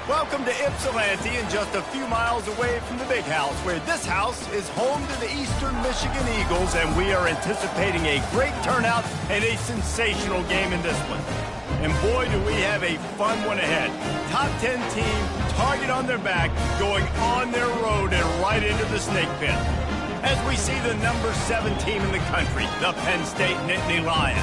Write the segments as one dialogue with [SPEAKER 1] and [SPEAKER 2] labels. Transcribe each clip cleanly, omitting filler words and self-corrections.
[SPEAKER 1] Welcome to Ypsilanti, and just a few miles away from the big house, where this house is home to the Eastern Michigan Eagles, and we are anticipating a great turnout and a sensational game in this one. And boy, do we have a fun one ahead. Top 10 team, target on their back, going on their road and right into the snake pit. As we see the number 7 team in the country, the Penn State Nittany Lions,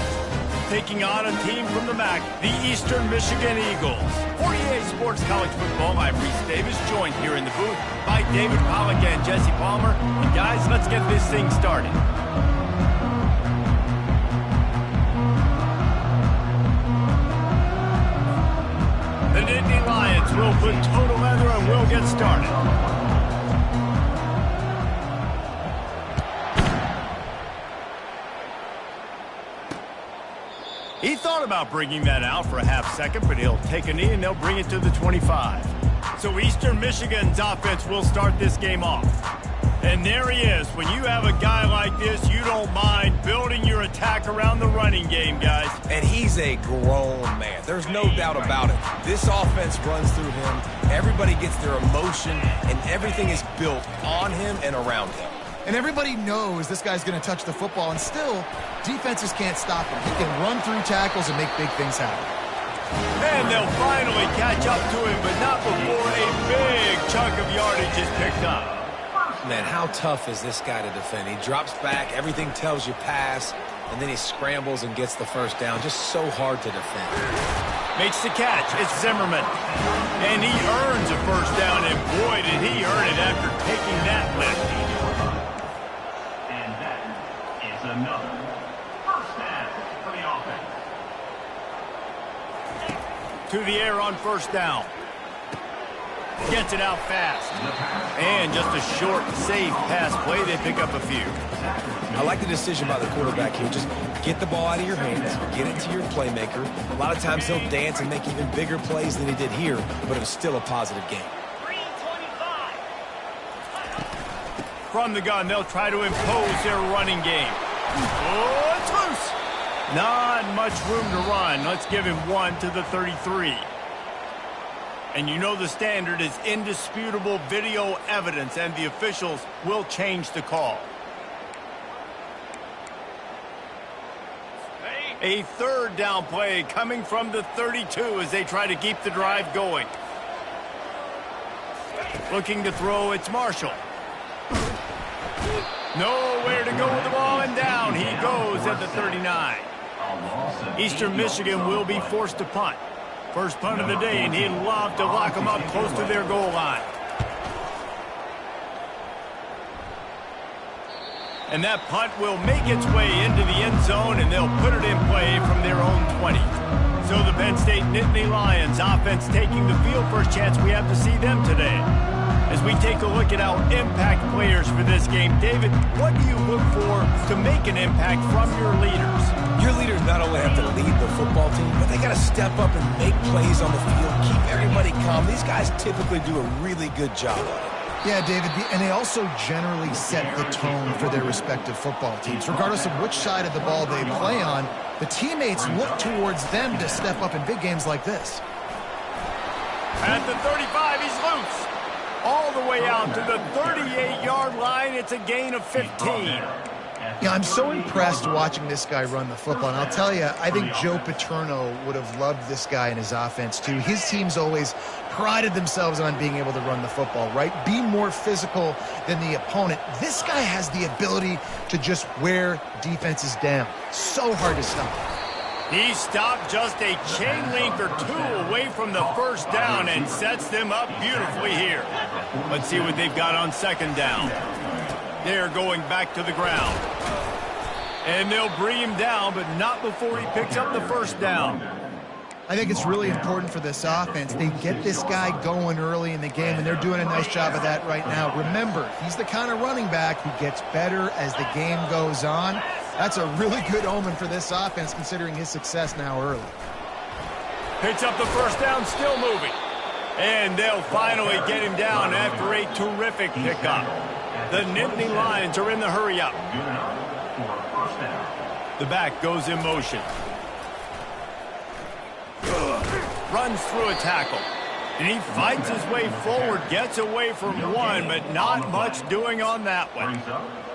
[SPEAKER 1] taking on a team from the MAC, the Eastern Michigan Eagles. For EA Sports College Football, I'm Reese Davis, joined here in the booth by David Pollack and Jesse Palmer. And guys, let's get this thing started. The Nittany Lions will put total leather and we'll get started. He thought about bringing that out for a half second, but he'll take a knee and they'll bring it to the 25. So Eastern Michigan's offense will start this game off. And there he is. When you have a guy like this, you don't mind building your attack around the running game, guys.
[SPEAKER 2] And he's a grown man. There's no doubt about it. This offense runs through him. Everybody gets their emotion, and everything is built on him and around him.
[SPEAKER 3] And everybody knows this guy's going to touch the football, and still, defenses can't stop him. He can run through tackles and make big things happen.
[SPEAKER 1] And they'll finally catch up to him, but not before a big chunk of yardage is picked up.
[SPEAKER 2] Man, how tough is this guy to defend? He drops back, everything tells you pass, and then he scrambles and gets the first down. Just so hard to defend.
[SPEAKER 1] Makes the catch. It's Zimmerman. And he earns a first down, and boy, did he earn it after taking that lift.
[SPEAKER 4] Another first down for the offense.
[SPEAKER 1] To the air on first down. Gets it out fast. And just a short, safe pass play. They pick up a few.
[SPEAKER 2] I like the decision by the quarterback here. Just get the ball out of your hands, get it to your playmaker. A lot of times he'll dance and make even bigger plays than he did here, but it was still a positive game.
[SPEAKER 1] From the gun, they'll try to impose their running game. Oh, it's loose. Not much room to run. Let's give him one to the 33. And you know the standard is indisputable video evidence, and the officials will change the call. A third down play coming from the 32 as they try to keep the drive going. Looking to throw, it's Marshall. Nowhere to go with the ball, and down he goes at the 39. Eastern Michigan will be forced to punt. First punt of the day, and he'd love to lock them up close to their goal line. And that punt will make its way into the end zone, and they'll put it in play from their own 20. So the Penn State Nittany Lions offense taking the field. First chance we have to see them today. As we take a look at our impact players for this game, David, what do you look for to make an impact from your leaders?
[SPEAKER 2] Your leaders not only have to lead the football team, but they got to step up and make plays on the field, keep everybody calm. These guys typically do a really good job of it.
[SPEAKER 3] Yeah, David, and they also generally set the tone for their respective football teams. Regardless of which side of the ball they play on, the teammates look towards them to step up in big games like this.
[SPEAKER 1] At the 35, he's loose. All the way out to the 38-yard line. It's a gain of 15.
[SPEAKER 3] Yeah, I'm so impressed watching this guy run the football. And I'll tell you, I think Joe Paterno would have loved this guy in his offense, too. His teams always prided themselves on being able to run the football, right? Be more physical than the opponent. This guy has the ability to just wear defenses down. So hard to stop.
[SPEAKER 1] He stopped just a chain link or two away from the first down and sets them up beautifully here. Let's see what they've got on second down. They're going back to the ground. And they'll bring him down, but not before he picks up the first down.
[SPEAKER 3] I think it's really important for this offense. They get this guy going early in the game, and they're doing a nice job of that right now. Remember, he's the kind of running back who gets better as the game goes on. That's a really good omen for this offense, considering his success now early.
[SPEAKER 1] Picks up the first down, still moving. And they'll finally get him down after a terrific pickup. The Nittany Lions are in the hurry-up. The back goes in motion. Runs through a tackle. And he fights his way forward, gets away from one, but not much doing on that one.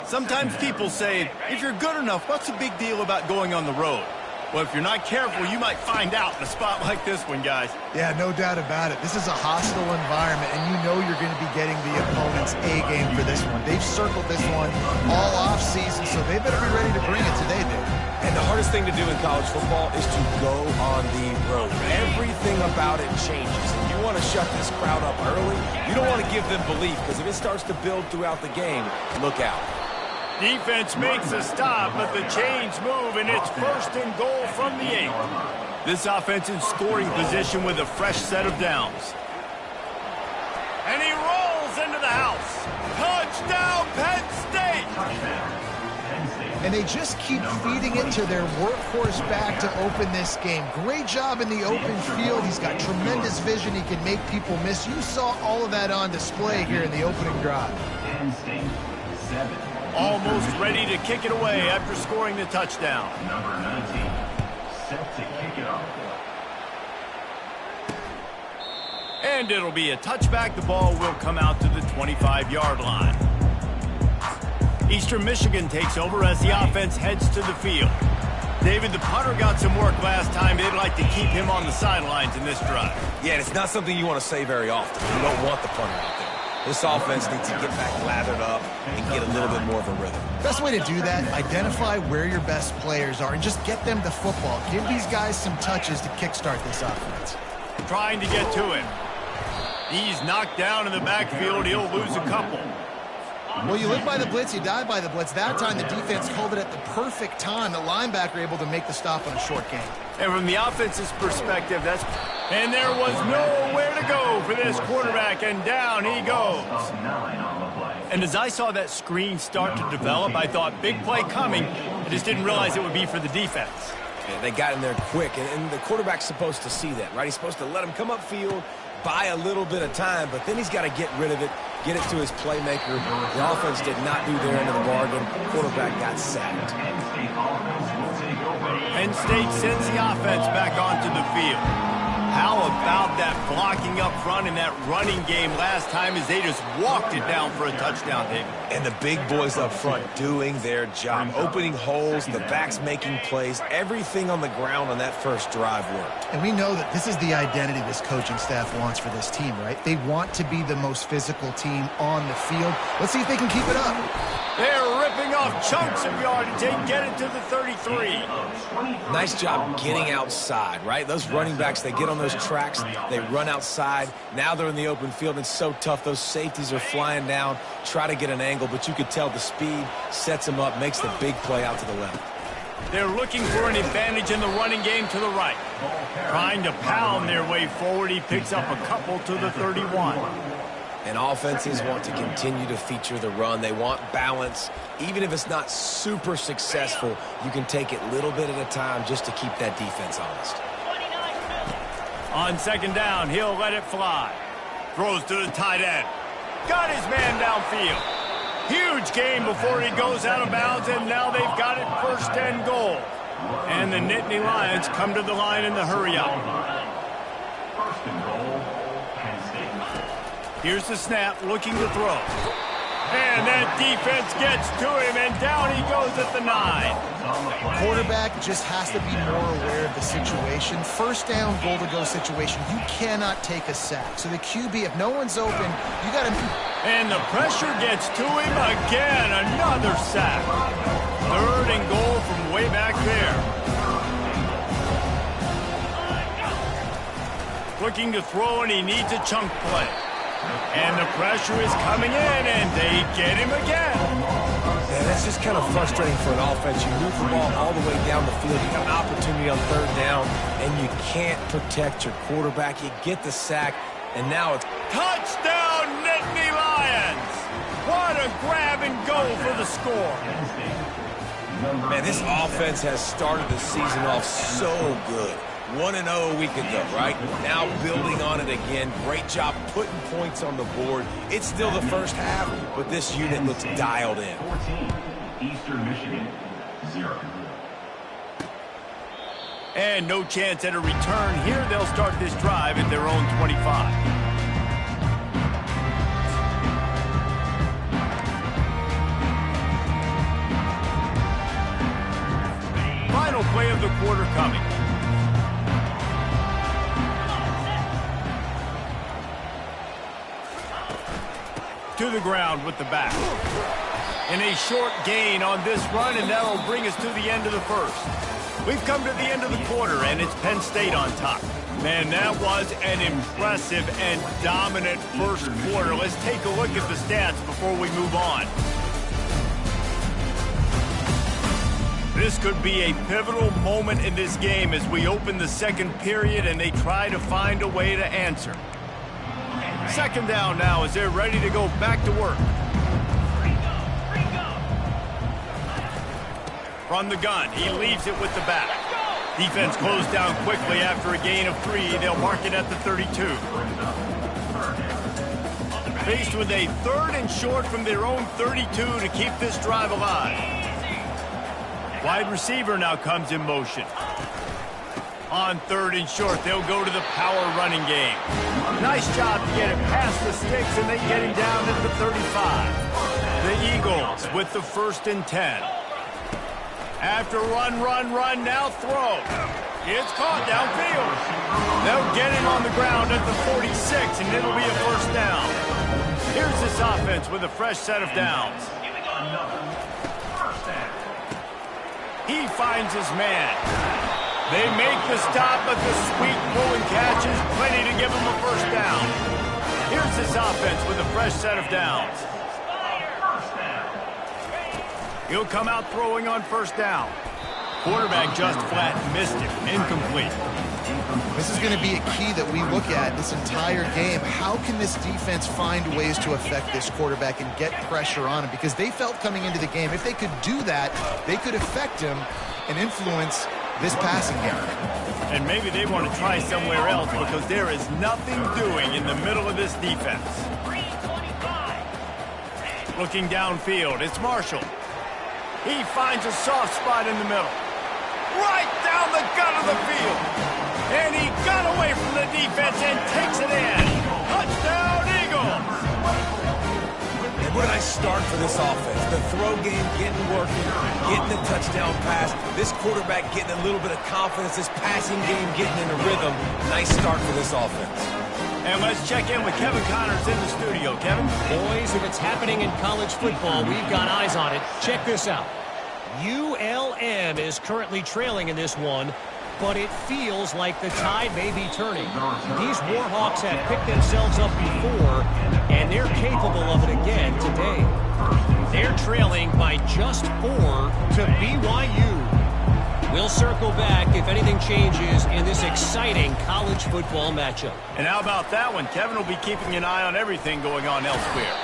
[SPEAKER 1] Sometimes people say, if you're good enough, what's the big deal about going on the road? Well, if you're not careful, you might find out in a spot like this one, guys.
[SPEAKER 3] Yeah, no doubt about it. This is a hostile environment, and you know you're going to be getting the opponent's A game for this one. They've circled this one all off-season, so they better be ready to bring it today, dude.
[SPEAKER 2] And the hardest thing to do in college football is to go on the road. Everything about it changes. And you want to shut this crowd up early. You don't want to give them belief, because if it starts to build throughout the game, look out.
[SPEAKER 1] Defense makes a stop, but the chains move, and it's 1st and goal from the 8. This offense in scoring position with a fresh set of downs. And he rolls into the house. Touchdown, Penn State!
[SPEAKER 3] And they just keep feeding it to their workhorse back to open this game. Great job in the open field. He's got tremendous vision. He can make people miss. You saw all of that on display here in the opening drive.
[SPEAKER 4] Penn State, 7.
[SPEAKER 1] Almost ready to kick it away after scoring the touchdown.
[SPEAKER 4] Number 19, set to kick it off.
[SPEAKER 1] And it'll be a touchback. The ball will come out to the 25-yard line. Eastern Michigan takes over as the offense heads to the field. David, the punter got some work last time. They'd like to keep him on the sidelines in this drive.
[SPEAKER 2] Yeah, it's not something you want to say very often. You don't want the punter out there. This offense needs to get back lathered up and get a little bit more of a rhythm.
[SPEAKER 3] Best way to do that, identify where your best players are and just get them the football. Give these guys some touches to kickstart this offense.
[SPEAKER 1] Trying to get to him. He's knocked down in the backfield. He'll lose a couple.
[SPEAKER 3] Well, you live by the blitz, you die by the blitz. That time, the defense called it at the perfect time. The linebacker able to make the stop on a short gain.
[SPEAKER 1] And from the offense's perspective, that's... And there was nowhere to go for this quarterback, and down he goes. And as I saw that screen start to develop, I thought, big play coming. I just didn't realize it would be for the defense.
[SPEAKER 2] Yeah, they got in there quick, and the quarterback's supposed to see that, right? He's supposed to let him come upfield, buy a little bit of time, but then he's got to get rid of it, get it to his playmaker. The offense did not do their end of the bargain. The quarterback got sacked.
[SPEAKER 1] Penn State sends the offense back onto the field. How about that blocking up front in that running game last time as they just walked it down for a touchdown, David?
[SPEAKER 2] And the big boys up front doing their job, opening holes, the backs making plays. Everything on the ground on that first drive worked.
[SPEAKER 3] And we know that this is the identity this coaching staff wants for this team, right? They want to be the most physical team on the field. Let's see if they can keep it up.
[SPEAKER 1] They're ripping off chunks of yardage. They get it to the 33.
[SPEAKER 2] Nice job getting outside, right? Those running backs, they get on those tracks, they run outside. Now they're in the open field. It's so tough. Those safeties are flying down, try to get an angle, but you could tell the speed sets them up, makes the big play out to the left.
[SPEAKER 1] They're looking for an advantage in the running game to the right. Trying to pound their way forward. He picks up a couple to the 31.
[SPEAKER 2] And offenses want to continue to feature the run. They want balance. Even if it's not super successful, you can take it little bit at a time just to keep that defense honest.
[SPEAKER 1] On second down, he'll let it fly. Throws to the tight end. Got his man downfield. Huge gain before he goes out of bounds, and now they've got it 1st and goal. And the Nittany Lions come to the line in the hurry-up.
[SPEAKER 4] 1st and goal, Penn State.
[SPEAKER 1] Here's the snap, looking to throw. And that defense gets to him, and down he goes at the 9.
[SPEAKER 3] Quarterback just has to be more aware of the situation. 1st down, goal to go situation. You cannot take a sack. So the QB, if no one's open, you got to...
[SPEAKER 1] And the pressure gets to him again. Another sack. 3rd and goal from way back there. Looking to throw, and he needs a chunk play. And the pressure is coming in, and they get him again.
[SPEAKER 2] Yeah, that's just kind of frustrating for an offense. You move the ball all the way down the field. You got an opportunity on 3rd down, and you can't protect your quarterback. You get the sack, and now it's...
[SPEAKER 1] Touchdown, Nittany Lions! What a grab and go for the score.
[SPEAKER 2] Man, this offense has started the season off so good. 1-0 a week ago, right? Now building on it again. Great job putting points on the board. It's still the first half, but this unit looks dialed in.
[SPEAKER 4] 14, Eastern Michigan, 0.
[SPEAKER 1] And no chance at a return here. They'll start this drive at their own 25. Final play of the quarter coming. To the ground with the back. And a short gain on this run, and that'll bring us to the end of the first. We've come to the end of the quarter, and it's Penn State on top. Man, that was an impressive and dominant first quarter. Let's take a look at the stats before we move on. This could be a pivotal moment in this game as we open the second period and they try to find a way to answer. Second down now as they're ready to go back to work. From the gun, he leaves it with the back. Defense closed down quickly after a gain of 3. They'll mark it at the 32. Faced with a 3rd and short from their own 32 to keep this drive alive. Wide receiver now comes in motion. On 3rd and short, they'll go to the power running game. Nice job to get it past the sticks, and they get him down at the 35. The Eagles with the 1st and 10. After run, now throw. It's caught downfield. They'll get it on the ground at the 46, and it'll be a 1st down. Here's this offense with a fresh set of downs. He finds his man. They make the stop, but the sweet pull and catch is plenty to give him a 1st down. Here's this offense with a fresh set of downs. He'll come out throwing on 1st down. Quarterback just flat missed it. Incomplete.
[SPEAKER 3] This is going to be a key that we look at this entire game. How can this defense find ways to affect this quarterback and get pressure on him? Because they felt coming into the game, if they could do that, they could affect him and influence this passing game.
[SPEAKER 1] And maybe they want to try somewhere else because there is nothing doing in the middle of this defense. Looking downfield, it's Marshall. He finds a soft spot in the middle. Right down the gut of the field. And he got away from the defense and takes it in. Touchdown, Eagles!
[SPEAKER 2] And what a nice start for this offense. The throw game getting working, getting the touchdown pass. This quarterback getting a little bit of confidence. This passing game getting in a rhythm. Nice start for this offense.
[SPEAKER 1] And let's check in with Kevin Connors in the studio. Kevin?
[SPEAKER 5] Boys, if it's happening in college football, we've got eyes on it. Check this out. ULM is currently trailing in this one, but it feels like the tide may be turning. These Warhawks have picked themselves up before, and they're capable of it again today. They're trailing by just 4 to BYU. We'll circle back if anything changes in this exciting college football matchup.
[SPEAKER 1] And how about that one? Kevin will be keeping an eye on everything going on elsewhere.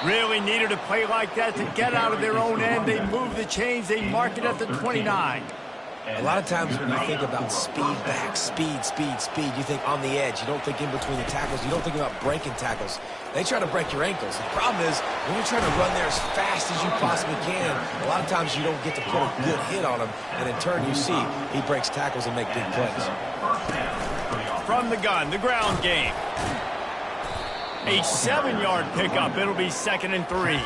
[SPEAKER 1] Really needed a play like that to get out of their own end. They move the chains. They mark it at the 29.
[SPEAKER 2] A lot of times when you think about speed back, speed, you think on the edge. You don't think in between the tackles. You don't think about breaking tackles. They try to break your ankles. The problem is when you're trying to run there as fast as you possibly can, a lot of times you don't get to put a good hit on him, and in turn you see he breaks tackles and make big plays.
[SPEAKER 1] From the gun, the ground game. A 7-yard pickup. It'll be 2nd and 3.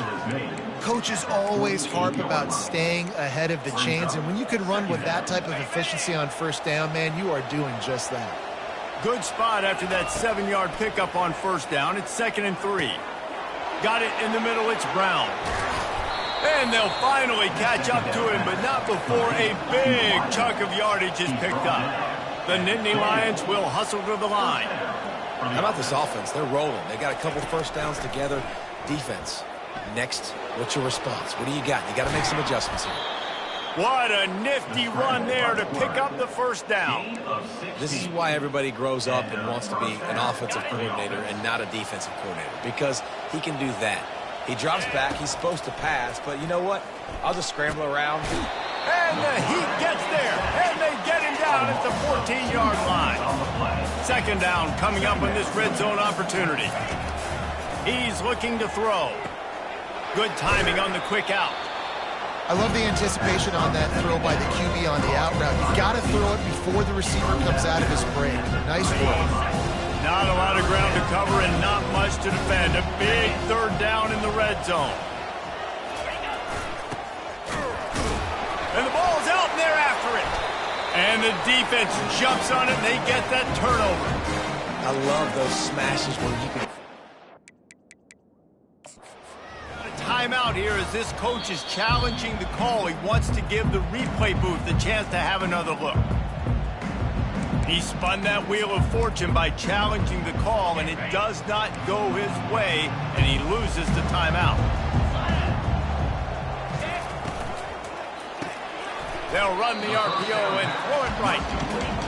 [SPEAKER 3] Coaches always harp about staying ahead of the chains, and when you can run with that type of efficiency on 1st down, man, you are doing just that.
[SPEAKER 1] Good spot after that 7-yard pickup on 1st down. It's 2nd and 3. Got it in the middle. It's Brown. And they'll finally catch up to him, but not before a big chunk of yardage is picked up. The Nittany Lions will hustle to the line.
[SPEAKER 2] How about this offense? They're rolling. They got a couple 1st downs together. Defense. Next, what's your response? What do you got? You got to make some adjustments here.
[SPEAKER 1] What a nifty run there to pick up the 1st down.
[SPEAKER 2] This is why everybody grows up and wants to be an offensive coordinator and not a defensive coordinator, because he can do that. He drops back. He's supposed to pass, but you know what? I'll just scramble around.
[SPEAKER 1] And the Heat gets there, and they get him down at the 14-yard line. 2nd down coming up on this red zone opportunity. He's looking to throw. Good timing on the quick out.
[SPEAKER 3] I love the anticipation on that throw by the QB on the out route. You've got to throw it before the receiver comes out of his break. Nice work.
[SPEAKER 1] Not a lot of ground to cover and not much to defend. A big third down in the red zone. And the ball's out, and they're after it. And the defense jumps on it, and they get that turnover.
[SPEAKER 2] I love those smashes where you can...
[SPEAKER 1] Timeout here as this coach is challenging the call. He wants to give the replay booth the chance to have another look. He spun that wheel of fortune by challenging the call, and it does not go his way, and he loses the timeout. They'll run the RPO and throw it right.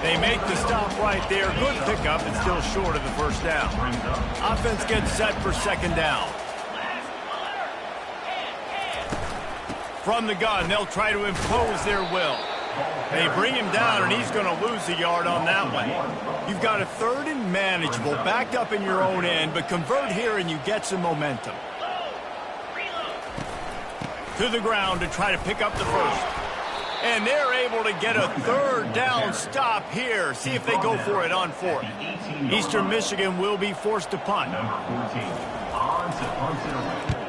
[SPEAKER 1] They make the stop right there. Good pickup, and still short of the first down. Offense gets set for second down. From the gun, they'll try to impose their will. They bring him down, and he's going to lose a yard on that one. You've got a third and manageable, backed up in your own end, but convert here and you get some momentum. To the ground to try to pick up the first. And they're able to get a third down stop here. See if they go for it on fourth. Eastern Michigan will be forced to punt.
[SPEAKER 4] Number 14, on to punt it away.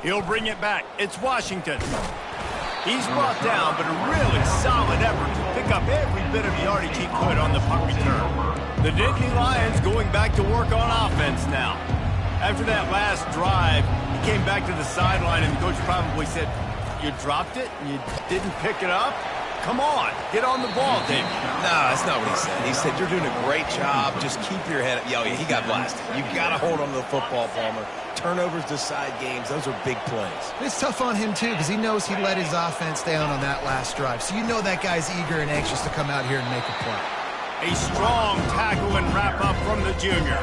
[SPEAKER 1] He'll bring it back. It's Washington. He's brought down, but a really solid effort to pick up every bit of yardage he could on the punt return. The Nittany Lions going back to work on offense now. After that last drive, he came back to the sideline, and the coach probably said, "You dropped it? You didn't pick it up? Come on, get on the ball, David."
[SPEAKER 2] No, that's not what he said. He said, "You're doing a great job. Just keep your head up." Yo, he got blasted. You got to hold on to the football, Palmer. Turnovers decide games. Those are big plays.
[SPEAKER 3] It's tough on him, too, because he knows he let his offense down on that last drive. So you know that guy's eager and anxious to come out here and make a play.
[SPEAKER 1] A strong tackle and wrap up from the junior.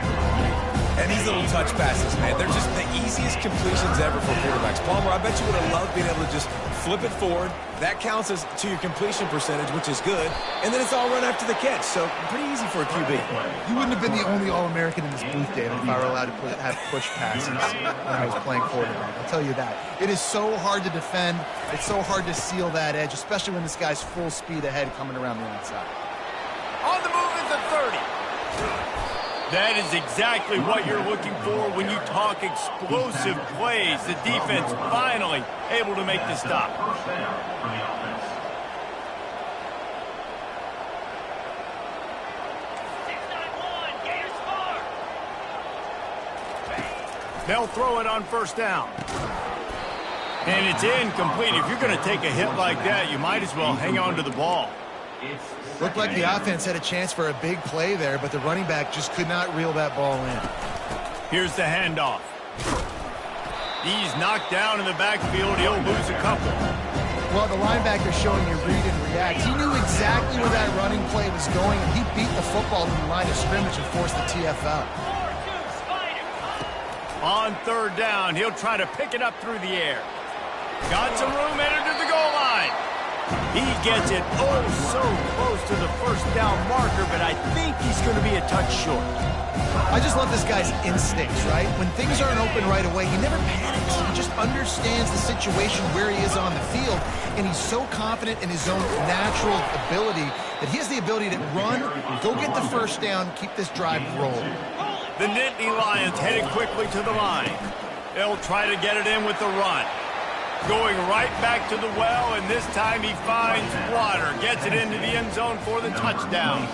[SPEAKER 2] And these little touch passes, man, they're just the easiest completions ever for quarterbacks. Palmer, I bet you would have loved being able to just flip it forward. That counts as to your completion percentage, which is good. And then it's all run after the catch. So pretty easy for a QB.
[SPEAKER 3] You wouldn't have been the only All-American in this booth, David, if I were allowed to have push passes when I was playing quarterback. I'll tell you that. It is so hard to defend. It's so hard to seal that edge, especially when this guy's full speed ahead coming around the outside.
[SPEAKER 1] On the move at the 30. That is exactly what you're looking for when you talk explosive plays. The defense finally able to make the stop.
[SPEAKER 4] First down for the offense.
[SPEAKER 1] They'll throw it on first down. And it's incomplete. If you're going to take a hit like that, you might as well hang on to the ball.
[SPEAKER 3] Looked like the offense had a chance for a big play there, but the running back just could not reel that ball in.
[SPEAKER 1] Here's the handoff. He's knocked down in the backfield. He'll lose a couple.
[SPEAKER 3] Well, the linebacker's showing you read and react. He knew exactly where that running play was going, and he beat the football to the line of scrimmage and forced the TFL.
[SPEAKER 1] On third down, he'll try to pick it up through the air. Got some room, headed to the goal line. He gets it oh so close to the first down marker, but I think he's going to be a touch short.
[SPEAKER 3] I just love this guy's instincts, right? When things aren't open right away, he never panics. He just understands the situation where he is on the field, and he's so confident in his own natural ability that he has the ability to run, go get the first down, keep this drive rolling.
[SPEAKER 1] The Nittany Lions headed quickly to the line. They'll try to get it in with the run. Going right back to the well, and this time he finds water. Gets it into the end zone for the touchdown.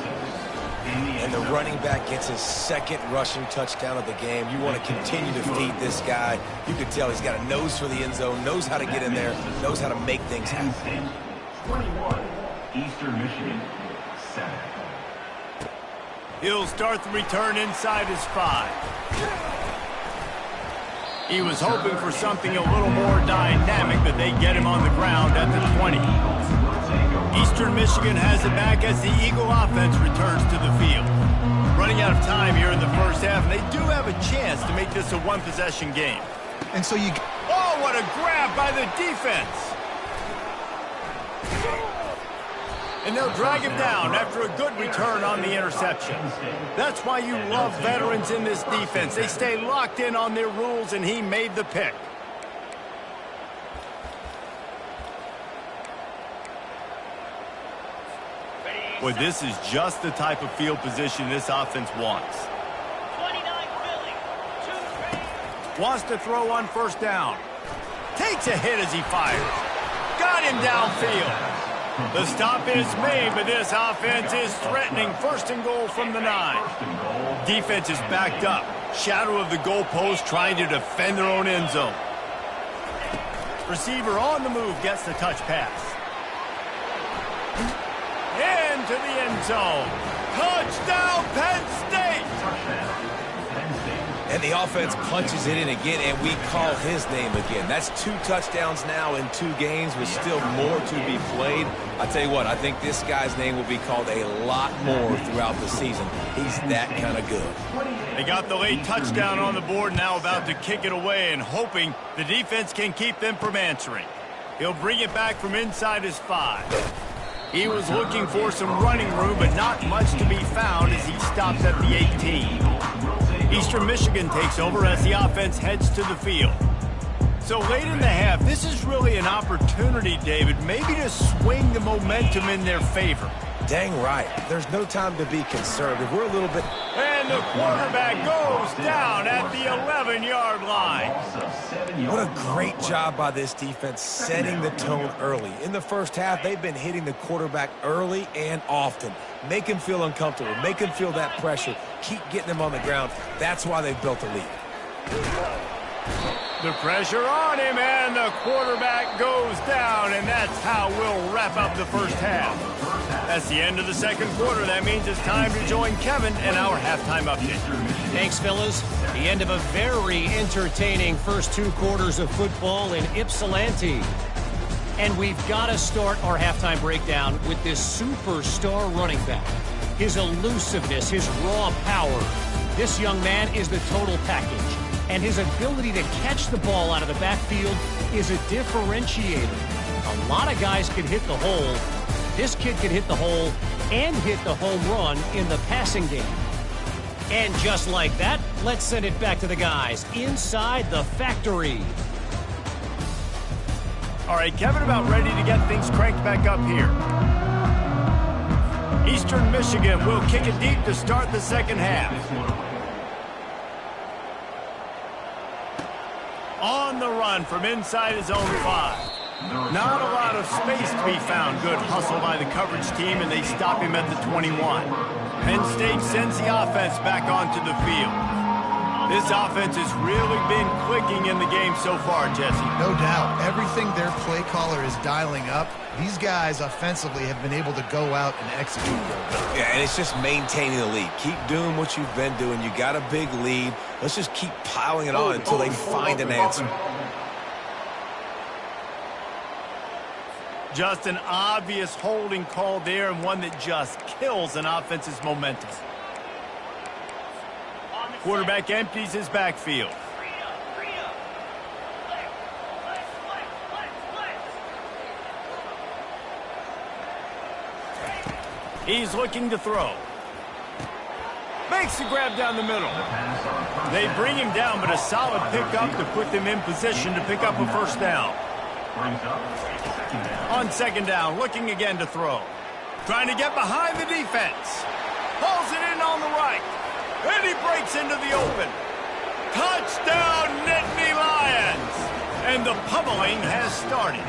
[SPEAKER 2] And the running back gets his second rushing touchdown of the game. You want to continue to feed this guy. You can tell he's got a nose for the end zone, knows how to get in there, knows how to make things happen.
[SPEAKER 4] 21, Eastern Michigan, 7.
[SPEAKER 1] He'll start the return inside his 5. He was hoping for something a little more dynamic, but they get him on the ground at the 20. Eastern Michigan has it back as the Eagle offense returns to the field. Running out of time here in the first half, and they do have a chance to make this a one-possession game.
[SPEAKER 3] And so you...
[SPEAKER 1] Oh, what a grab by the defense! And they'll drag him down after a good return on the interception. That's why you love veterans in this defense. They stay locked in on their rules, and he made the pick. Well, this is just the type of field position this offense wants. Wants to throw on first down. Takes a hit as he fires. Got him downfield. The stop is made, but this offense is threatening first and goal from the 9. Defense is backed up. Shadow of the goalpost trying to defend their own end zone. Receiver on the move gets the touch pass. Into the end zone. Touchdown, Penn State!
[SPEAKER 2] And the offense punches it in again, and we call his name again. That's 2 touchdowns now in 2 games with still more to be played. I tell you what, I think this guy's name will be called a lot more throughout the season. He's that kind of good.
[SPEAKER 1] They got the late touchdown on the board, now about to kick it away and hoping the defense can keep them from answering. He'll bring it back from inside his 5. He was looking for some running room, but not much to be found as he stops at the 18. Eastern Michigan takes over as the offense heads to the field. So late in the half, this is really an opportunity, David, maybe to swing the momentum in their favor.
[SPEAKER 2] Dang right. There's no time to be conservative. We're a little bit...
[SPEAKER 1] And the quarterback goes down at the 11-yard line.
[SPEAKER 2] What a great job by this defense setting the tone early. In the first half, they've been hitting the quarterback early and often. Make him feel uncomfortable. Make him feel that pressure. Keep getting him on the ground. That's why they've built a lead.
[SPEAKER 1] The pressure on him, and the quarterback goes down, and that's how we'll wrap up the first half. That's the end of the second quarter. That means it's time to join Kevin and our halftime update.
[SPEAKER 5] Thanks, fellas. The end of a very entertaining first 2 quarters of football in Ypsilanti. And we've got to start our halftime breakdown with this superstar running back. His elusiveness, his raw power. This young man is the total package. And his ability to catch the ball out of the backfield is a differentiator. A lot of guys can hit the hole. This kid can hit the hole and hit the home run in the passing game. And just like that, let's send it back to the guys inside the factory.
[SPEAKER 1] All right, Kevin, about ready to get things cranked back up here. Eastern Michigan will kick it deep to start the second half. On the run from inside his own 5. Not a lot of space to be found. Good hustle by the coverage team, and they stop him at the 21. Penn State sends the offense back onto the field. This offense has really been clicking in the game so far, Jesse.
[SPEAKER 3] No doubt. Everything their play caller is dialing up, these guys offensively have been able to go out and execute.
[SPEAKER 2] Yeah, and it's just maintaining the lead. Keep doing what you've been doing. You got a big lead. Let's just keep piling it on until they find an answer.
[SPEAKER 1] Just an obvious holding call there, and one that just kills an offense's momentum. Quarterback empties his backfield. He's looking to throw. Makes the grab down the middle. They bring him down, but a solid pickup to put them in position to pick up a first down. On second down, looking again to throw. Trying to get behind the defense. Pulls it in on the right. And he breaks into the open. Touchdown, Nittany Lions! And the pummeling has started.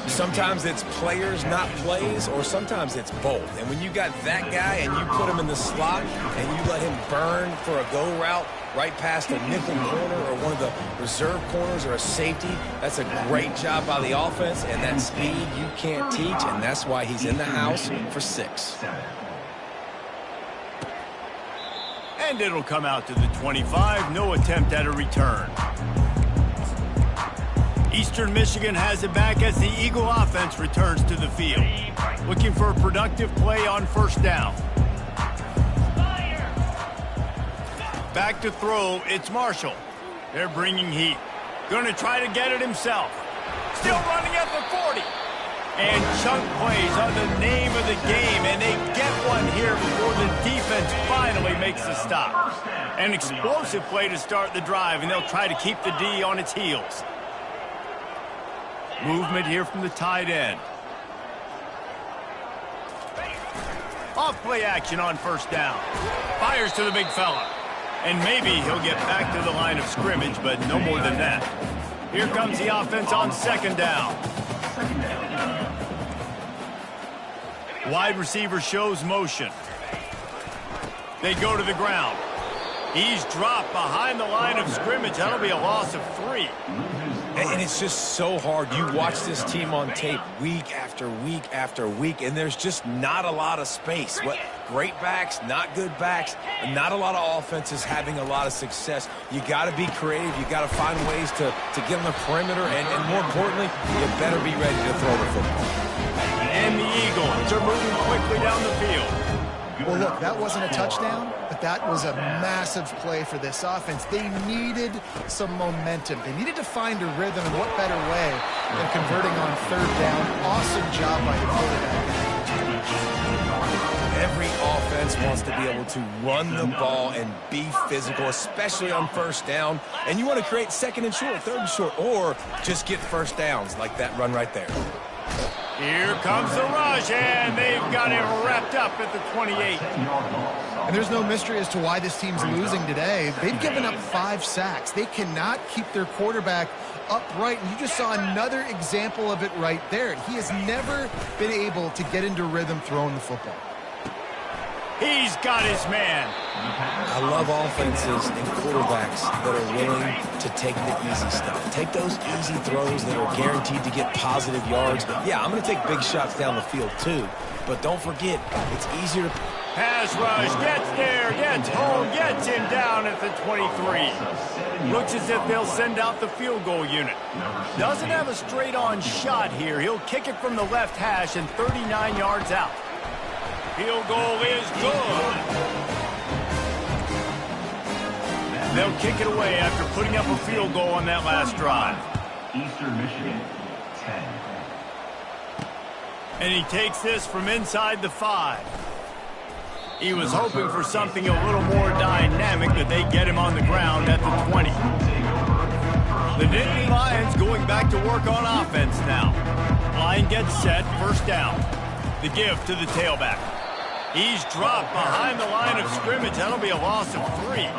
[SPEAKER 2] Sometimes it's players, not plays, or sometimes it's both. And when you got that guy and you put him in the slot and you let him burn for a go route right past a nickel corner or one of the reserve corners or a safety, that's a great job by the offense, and that speed you can't teach, and that's why he's in the house for 6.
[SPEAKER 1] And it'll come out to the 25. No attempt at a return. Eastern Michigan has it back as the Eagle offense returns to the field. Looking for a productive play on first down. Back to throw, it's Marshall. They're bringing heat. Going to try to get it himself. Still running at the 40. And chunk plays are the name of the game, and they get one here before the defense finally makes the stop. An explosive play to start the drive, and they'll try to keep the D on its heels. Movement here from the tight end. Off play action on first down. Fires to the big fella. And maybe he'll get back to the line of scrimmage, but no more than that. Here comes the offense on second down. Wide receiver shows motion. They go to the ground. He's dropped behind the line of scrimmage. That'll be a loss of 3.
[SPEAKER 2] And it's just so hard. You watch this team on tape week after week after week, and there's just not a lot of space. Great backs, not good backs, and not a lot of offenses having a lot of success. You got to be creative. You got to find ways to get on the perimeter, and more importantly, you better be ready to throw the football.
[SPEAKER 1] And the Eagles are moving quickly down the field.
[SPEAKER 3] Well, look, that wasn't a touchdown, but that was a massive play for this offense. They needed some momentum. They needed to find a rhythm, and what better way than converting on third down. Awesome job by the quarterback.
[SPEAKER 2] Every offense wants to be able to run the ball and be physical, especially on first down. And you want to create second and short, third and short, or just get first downs like that run right there.
[SPEAKER 1] Here comes the rush, and they've got it wrapped up at the 28.
[SPEAKER 3] And there's no mystery as to why this team's losing today. They've given up 5 sacks. They cannot keep their quarterback upright. And you just saw another example of it right there. He has never been able to get into rhythm throwing the football.
[SPEAKER 1] He's got his man.
[SPEAKER 2] I love offenses and quarterbacks that are willing to take the easy stuff. Take those easy throws that are guaranteed to get positive yards. Yeah, I'm going to take big shots down the field too. But don't forget, it's easier to...
[SPEAKER 1] Pass rush, gets there, gets home, gets him down at the 23. Looks as if they'll send out the field goal unit. Doesn't have a straight-on shot here. He'll kick it from the left hash and 39 yards out. Field goal is good. They'll kick it away after putting up a field goal on that last drive.
[SPEAKER 4] Eastern Michigan, 10.
[SPEAKER 1] And he takes this from inside the 5. He was hoping for something a little more dynamic, but they get him on the ground at the 20. The Nittany Lions going back to work on offense now. Line gets set, first down. The give to the tailback. He's dropped behind the line of scrimmage. That'll be a loss of 3.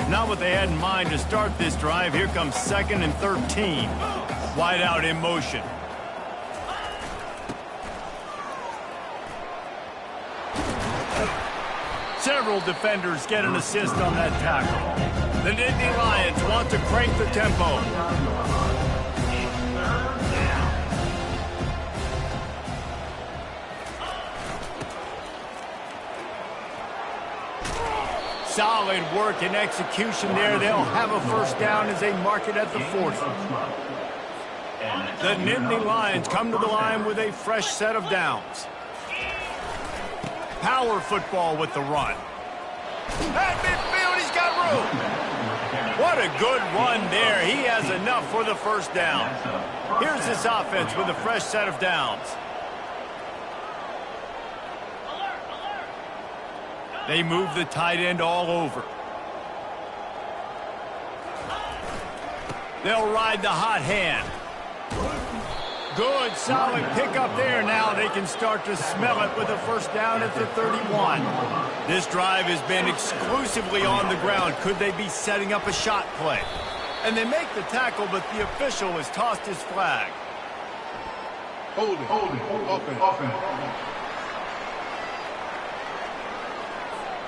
[SPEAKER 1] Not what they had in mind to start this drive. Here comes 2nd and 13. Wide out in motion. Several defenders get an assist on that tackle. The Nittany Lions want to crank the tempo. Solid work and execution there. They'll have a first down as they mark it at the 40. The Nittany Lions come to the line with a fresh set of downs. Power football with the run. At midfield, he's got room. What a good run there. He has enough for the first down. Here's this offense with a fresh set of downs. They move the tight end all over. They'll ride the hot hand. Good, solid pickup there. Now they can start to smell it with a first down at the 31. This drive has been exclusively on the ground. Could they be setting up a shot play? And they make the tackle, but the official has tossed his flag.
[SPEAKER 6] Hold it, open.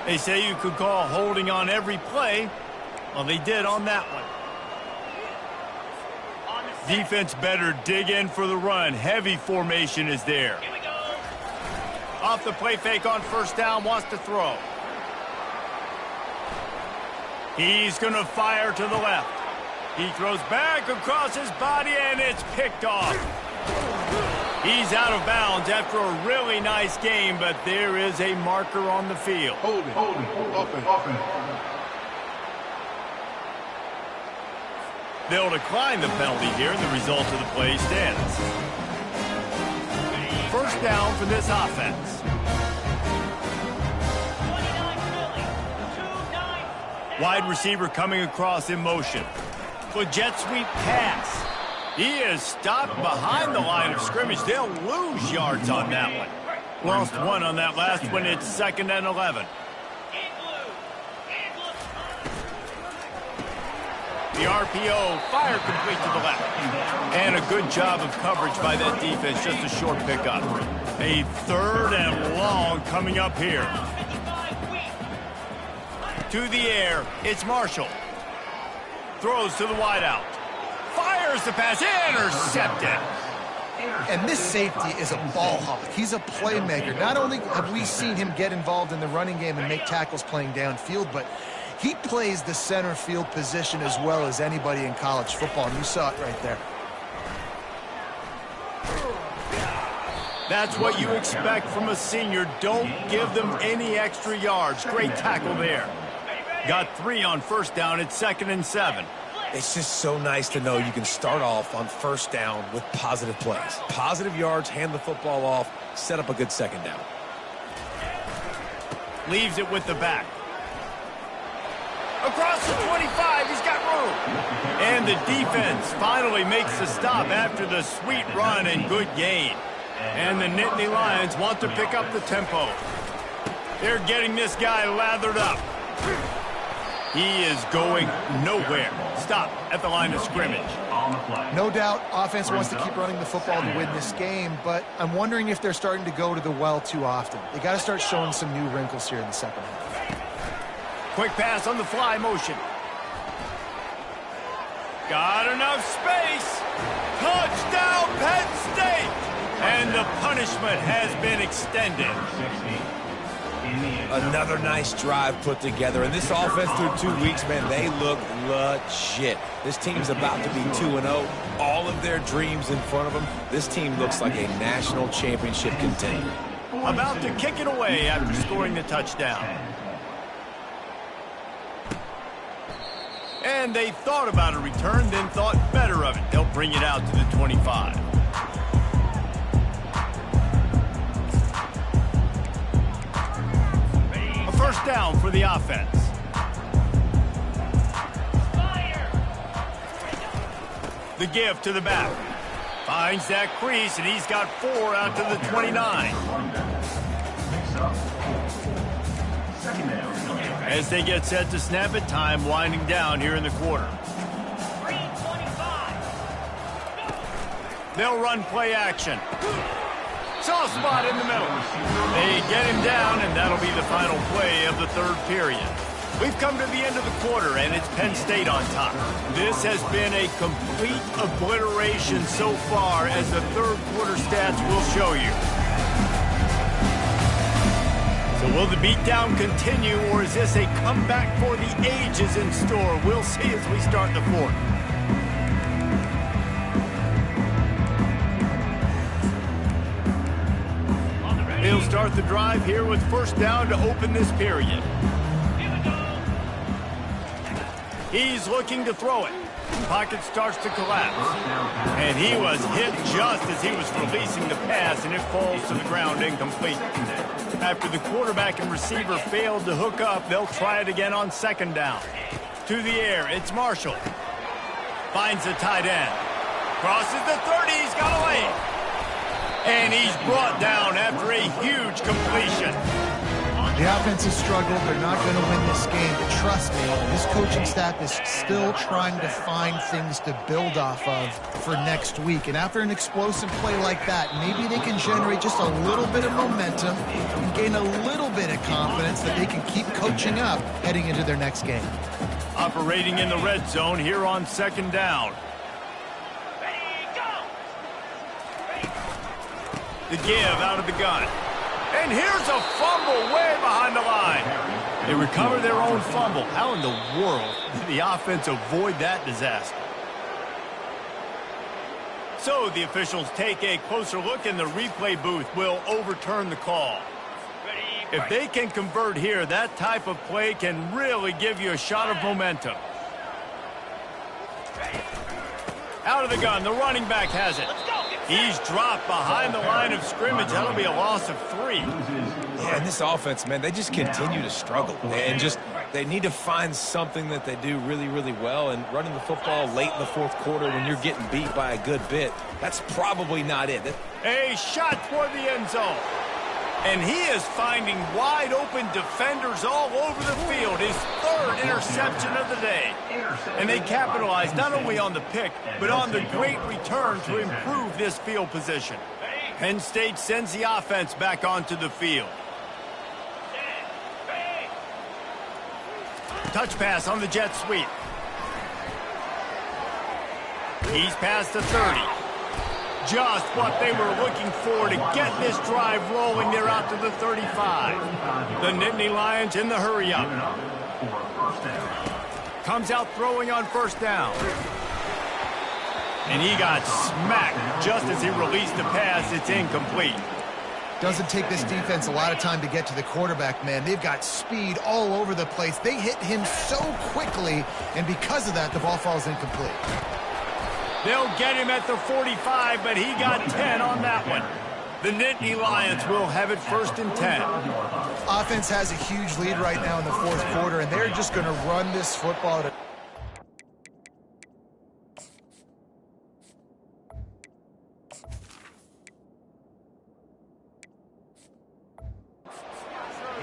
[SPEAKER 1] They say you could call holding on every play. Well, they did on that one. Defense better dig in for the run. Heavy formation is there. Off the play fake on first down, wants to throw. He's going to fire to the left. He throws back across his body, and it's picked off. He's out of bounds after a really nice game, but there is a marker on the field.
[SPEAKER 6] Hold it, open.
[SPEAKER 1] They'll decline the penalty here, and the result of the play stands. First down for this offense. Wide receiver coming across in motion. For jet sweep pass. He is stopped behind the line of scrimmage. They'll lose yards on that one. Lost one on that last one. It's 2nd and 11. The RPO, fire complete to the left. And a good job of coverage by that defense. Just a short pickup. A 3rd and long coming up here. To the air, it's Marshall. Throws to the wideout. Fires the pass, intercepted.
[SPEAKER 3] And this safety is a ball hawk. He's a playmaker. Not only have we seen him get involved in the running game and make tackles playing downfield, but he plays the center field position as well as anybody in college football, and you saw it right there.
[SPEAKER 1] That's what you expect from a senior. Don't give them any extra yards. Great tackle there. Got 3 on first down. It's 2nd and 7.
[SPEAKER 2] It's just so nice to know you can start off on first down with positive plays. Positive yards, hand the football off, set up a good second down.
[SPEAKER 1] Leaves it with the back. Across the 25, he's got room. And the defense finally makes the stop after the sweet run and good gain. And the Nittany Lions want to pick up the tempo. They're getting this guy lathered up. He is going nowhere. Stop at the line of scrimmage.
[SPEAKER 3] No doubt, offense wants to keep running the football to win this game, but I'm wondering if they're starting to go to the well too often. They got to start showing some new wrinkles here in the second half.
[SPEAKER 1] Quick pass on the fly motion. Got enough space. Touchdown, Penn State. And the punishment has been extended.
[SPEAKER 2] Another nice drive put together. And this offense through 2 weeks, man, they look legit. This team's about to be 2-0. All of their dreams in front of them. This team looks like a national championship contender.
[SPEAKER 1] About to kick it away after scoring the touchdown. And they thought about a return, then thought better of it. They'll bring it out to the 25. First down for the offense. The give to the back. Finds that crease, and he's got 4 out to the 29. As they get set to snap it, time winding down here in the quarter. They'll run play action. Soft spot in the middle. They get him down, and that'll be the final play of the 3rd period. We've come to the end of the quarter, and it's Penn State on top. This has been a complete obliteration so far, as the 3rd quarter stats will show you. So will the beatdown continue, or is this a comeback for the ages in store? We'll see as we start the 4th. He'll start the drive here with first down to open this period. He's looking to throw it. Pocket starts to collapse. And he was hit just as he was releasing the pass, and it falls to the ground incomplete. After the quarterback and receiver failed to hook up, they'll try it again on 2nd down. To the air, it's Marshall. Finds the tight end. Crosses the 30, he's got a lane. And he's brought down after a huge completion.
[SPEAKER 3] The offense has struggled. They're not going to win this game, but trust me, this coaching staff is still trying to find things to build off of for next week. And after an explosive play like that, maybe they can generate just a little bit of momentum and gain a little bit of confidence that they can keep coaching up heading into their next game.
[SPEAKER 1] Operating in the red zone here on 2nd down. The give out of the gun. And here's a fumble way behind the line. They recover their own fumble. How in the world did the offense avoid that disaster? So the officials take a closer look, and the replay booth will overturn the call. If they can convert here, that type of play can really give you a shot of momentum. Out of the gun, the running back has it. He's dropped behind the line of scrimmage. That'll be a loss of 3.
[SPEAKER 2] Yeah, and this offense, man, they just continue to struggle. And they need to find something that they do really, really well. And running the football late in the fourth quarter when you're getting beat by a good bit, that's probably not it.
[SPEAKER 1] A shot toward the end zone. And he is finding wide open defenders all over the field. His 3rd interception of the day. And they capitalize not only on the pick, but on the great return to improve this field position. Penn State sends the offense back onto the field. Touch pass on the jet sweep. He's past the 30. Just what they were looking for to get this drive rolling. They're out to the 35. The Nittany Lions in the hurry-up. Comes out throwing on first down. And he got smacked just as he released the pass. It's incomplete.
[SPEAKER 3] Doesn't take this defense a lot of time to get to the quarterback, man. They've got speed all over the place. They hit him so quickly, and because of that, the ball falls incomplete.
[SPEAKER 1] They'll get him at the 45, but he got 10 on that one. The Nittany Lions will have it 1st and 10.
[SPEAKER 3] Offense has a huge lead right now in the fourth quarter, and they're just going to run this football.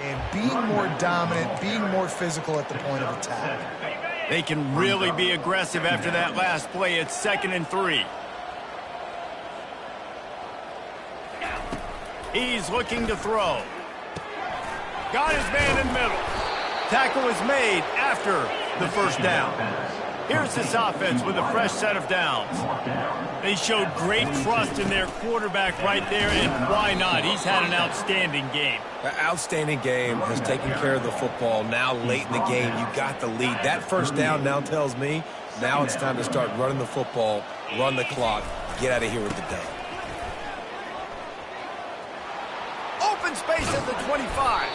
[SPEAKER 3] And being more dominant, being more physical at the point of attack.
[SPEAKER 1] They can really be aggressive after that last play. It's 2nd and 3. He's looking to throw. Got his man in the middle. Tackle is made after the first down. Here's this offense with a fresh set of downs. They showed great trust in their quarterback right there, and why not? He's had an outstanding game.
[SPEAKER 2] An outstanding game, has taken care of the football. Now late in the game, you got the lead. That first down now tells me now it's time to start running the football, run the clock, get out of here with the day.
[SPEAKER 1] Open space at the 25.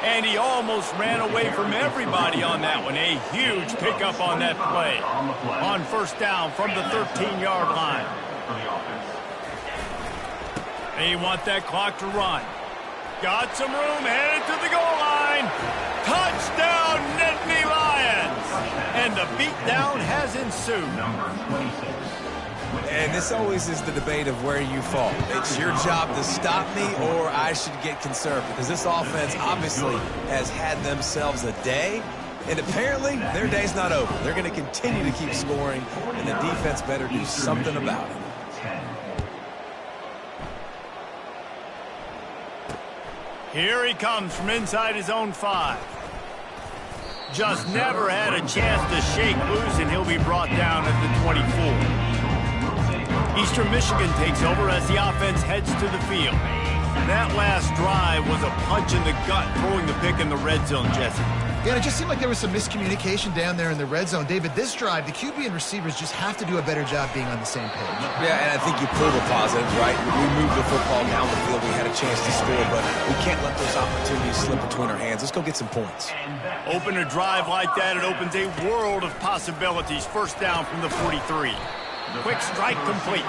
[SPEAKER 1] And he almost ran away from everybody on that one. A huge pickup on that play. On first down from the 13-yard line. They want that clock to run. Got some room, headed to the goal line. Touchdown, Nittany Lions! And the beatdown has ensued.
[SPEAKER 2] And this always is the debate of where you fall. It's your job to stop me, or I should get concerned, because this offense obviously has had themselves a day, and apparently their day's not over. They're going to continue to keep scoring, and the defense better do something about it.
[SPEAKER 1] Here he comes from inside his own 5. Just never had a chance to shake loose, and he'll be brought down at the 24. Eastern Michigan takes over as the offense heads to the field. That last drive was a punch in the gut, throwing the pick in the red zone, Jesse.
[SPEAKER 3] Yeah, it just seemed like there was some miscommunication down there in the red zone. David, this drive, the QB and receivers just have to do a better job being on the same page.
[SPEAKER 2] Yeah, and I think you pull the positives, right? We moved the football down the field. We had a chance to score, but we can't let those opportunities slip between our hands. Let's go get some points.
[SPEAKER 1] Open a drive like that, it opens a world of possibilities. First down from the 43. Quick strike complete.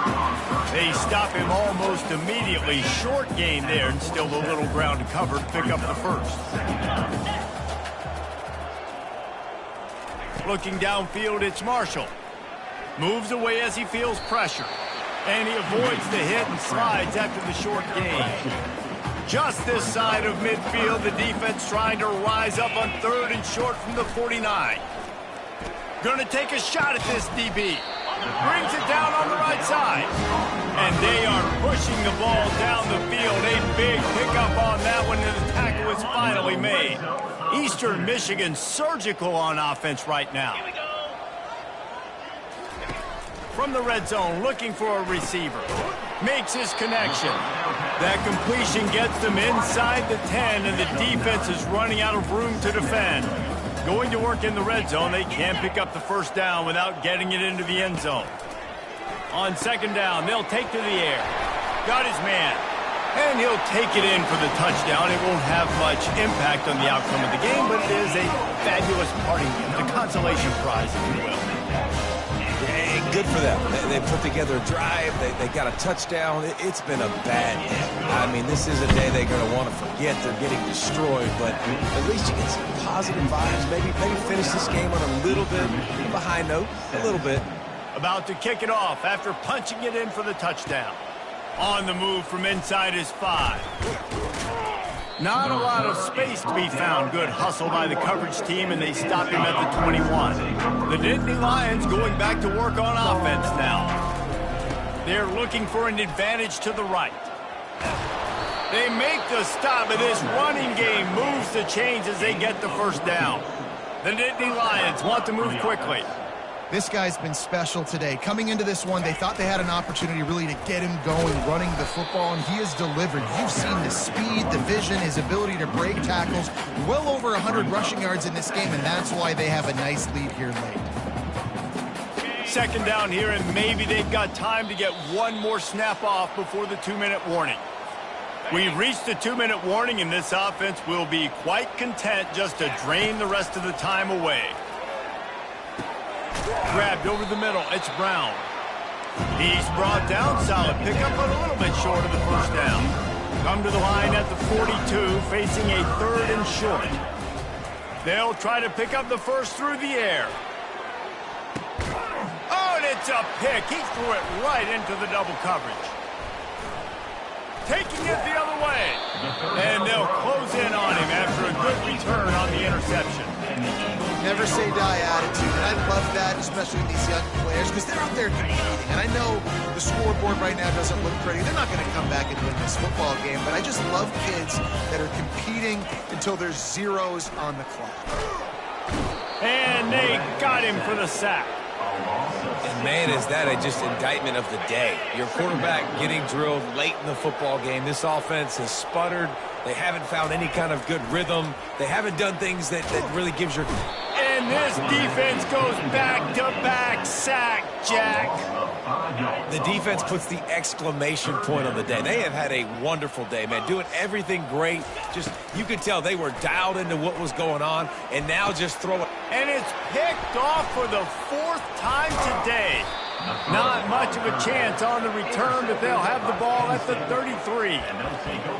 [SPEAKER 1] They stop him almost immediately. Short gain there, and still a little ground to cover to pick up the first. Looking downfield, it's Marshall. Moves away as he feels pressure. And he avoids the hit and slides after the short gain. Just this side of midfield, the defense trying to rise up on 3rd and short from the 49. Gonna take a shot at this DB. Brings it down on the right side. And they are pushing the ball down the field. A big pickup on that one, and the tackle is finally made. Eastern Michigan surgical on offense right now. From the red zone, looking for a receiver. Makes his connection. That completion gets them inside the 10, and the defense is running out of room to defend. Going to work in the red zone, they can't pick up the first down without getting it into the end zone. On second down, they'll take to the air. Got his man. And he'll take it in for the touchdown. It won't have much impact on the outcome of the game, but it is a fabulous parting gift, a consolation prize, if you will.
[SPEAKER 2] And good for them. They put together a drive. They got a touchdown. It's been a bad day. I mean, this is a day they're going to want to forget. They're getting destroyed, but at least you get some positive vibes. Maybe finish this game on a little bit of a high note, a little bit.
[SPEAKER 1] About to kick it off after punching it in for the touchdown. On the move from inside his 5. Not a lot of space to be found. Good hustle by the coverage team, and they stop him at the 21. The Nittany Lions going back to work on offense now. They're looking for an advantage to the right. They make the stop, and this running game moves the chains as they get the first down. The Nittany Lions want to move quickly.
[SPEAKER 3] This guy's been special today. Coming into this one, they thought they had an opportunity really to get him going, running the football, and he has delivered. You've seen the speed, the vision, his ability to break tackles. Well over 100 rushing yards in this game, and that's why they have a nice lead here late.
[SPEAKER 1] Second down here, and maybe they've got time to get one more snap off before the 2-minute warning. We've reached the 2-minute warning, and this offense will be quite content just to drain the rest of the time away. Grabbed over the middle. It's Brown. He's brought down. Solid pickup, but a little bit short of the first down. Come to the line at the 42, facing a 3rd and short. They'll try to pick up the first through the air. Oh, and it's a pick. He threw it right into the double coverage. Taking it the other way. And they'll close in on him after a good return on the interception.
[SPEAKER 3] Never say die attitude, and I love that, especially in these young players, because they're out there competing. And I know the scoreboard right now doesn't look pretty. They're not going to come back and win this football game, but I just love kids that are competing until there's zeros on the clock.
[SPEAKER 1] And they got him for the sack.
[SPEAKER 2] And man, is that just indictment of the day. Your quarterback getting drilled late in the football game. This offense has sputtered. They haven't found any kind of good rhythm. They haven't done things that really gives your...
[SPEAKER 1] And this defense goes back-to-back sack, Jack.
[SPEAKER 2] The defense puts the exclamation point on the day. They have had a wonderful day, man. Doing everything great. Just, you could tell they were dialed into what was going on, and now just throw it.
[SPEAKER 1] And it's picked off for the 4th time today. Not much of a chance on the return, but they'll have the ball at the 33.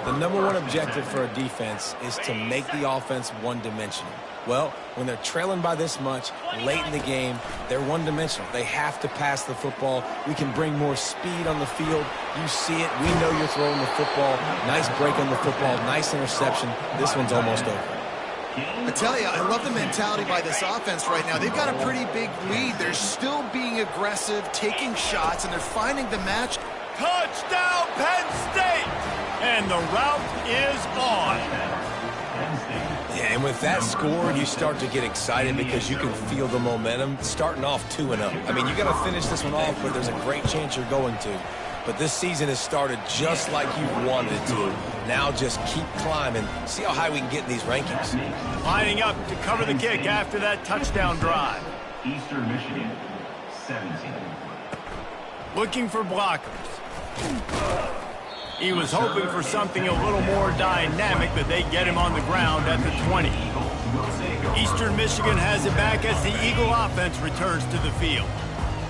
[SPEAKER 2] The number one objective for a defense is to make the offense one-dimensional. Well, when they're trailing by this much, late in the game, they're one-dimensional. They have to pass the football. We can bring more speed on the field. You see it. We know you're throwing the football. Nice break on the football. Nice interception. This one's almost over.
[SPEAKER 3] I tell you, I love the mentality by this offense right now. They've got a pretty big lead. They're still being aggressive, taking shots, and they're finding the match.
[SPEAKER 1] Touchdown, Penn State! And the route is on.
[SPEAKER 2] Yeah, and with that score, you start to get excited because you can feel the momentum starting off 2-0. I mean, you got to finish this one off, but there's a great chance you're going to. But this season has started just like you wanted it to. Now just keep climbing. See how high we can get in these rankings.
[SPEAKER 1] Lining up to cover the kick after that touchdown drive.
[SPEAKER 4] Eastern Michigan, 17.
[SPEAKER 1] Looking for blockers. He was hoping for something a little more dynamic, but they get him on the ground at the 20. Eastern Michigan has it back as the Eagle offense returns to the field.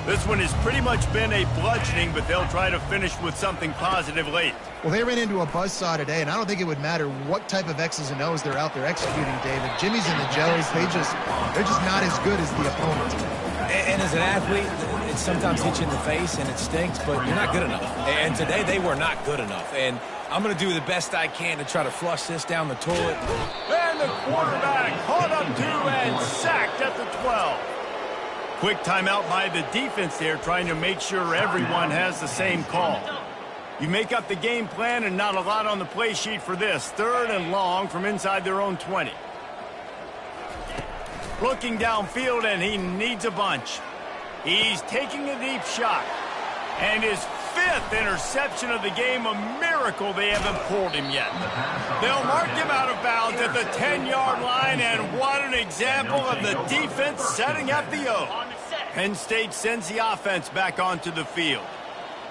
[SPEAKER 1] This one has pretty much been a bludgeoning, but they'll try to finish with something positive late.
[SPEAKER 3] Well, they ran into a buzzsaw today, and I don't think it would matter what type of X's and O's they're out there executing, David. Jimmy's and the Joes, they're just not as good as the opponent.
[SPEAKER 2] And as an athlete, it sometimes hits you in the face and it stinks, but you're not good enough. And today they were not good enough. And I'm going to do the best I can to try to flush this down the toilet.
[SPEAKER 1] And the quarterback caught up to and sacked at the 12. Quick timeout by the defense there, trying to make sure everyone has the same call. You make up the game plan and not a lot on the play sheet for this. 3rd and long from inside their own 20. Looking downfield, and he needs a bunch. He's taking a deep shot. And his 5th interception of the game, a miracle they haven't pulled him yet. They'll mark him out of bounds at the 10-yard line, and what an example of the defense setting up the O. Penn State sends the offense back onto the field.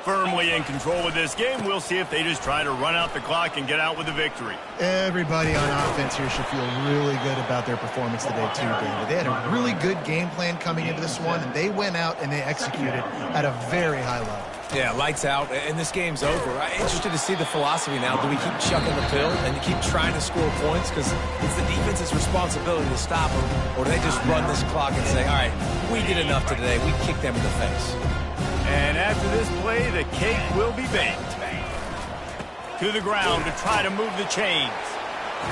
[SPEAKER 1] firmly in control of this game. We'll see if they just try to run out the clock and get out with a victory.
[SPEAKER 3] Everybody on offense here should feel really good about their performance today too, David. They had a really good game plan coming into this one, and they went out and they executed at a very high level.
[SPEAKER 2] Yeah, lights out, and this game's over. I'm interested to see the philosophy now. Do we keep chucking the pill and keep trying to score points? Because it's the defense's responsibility to stop them, or do they just run this clock and say, all right, we did enough today. We kicked them in the face.
[SPEAKER 1] And after this play, the cake will be baked. To the ground to try to move the chains.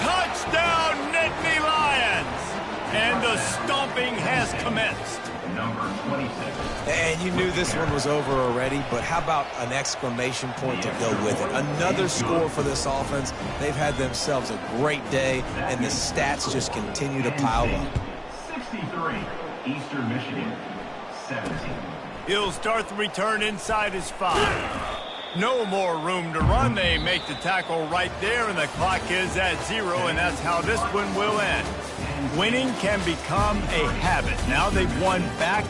[SPEAKER 1] Touchdown, Nittany Lions! And the stomping has commenced.
[SPEAKER 4] Number 26.
[SPEAKER 2] And you knew this one was over already, but how about an exclamation point to go with it? Another score for this offense. They've had themselves a great day, and the stats just continue to pile up.
[SPEAKER 4] 63, Eastern Michigan, 17.
[SPEAKER 1] He'll start the return inside his 5. No more room to run. They make the tackle right there, and the clock is at 0, and that's how this one will end. Winning can become a habit. Now they've won back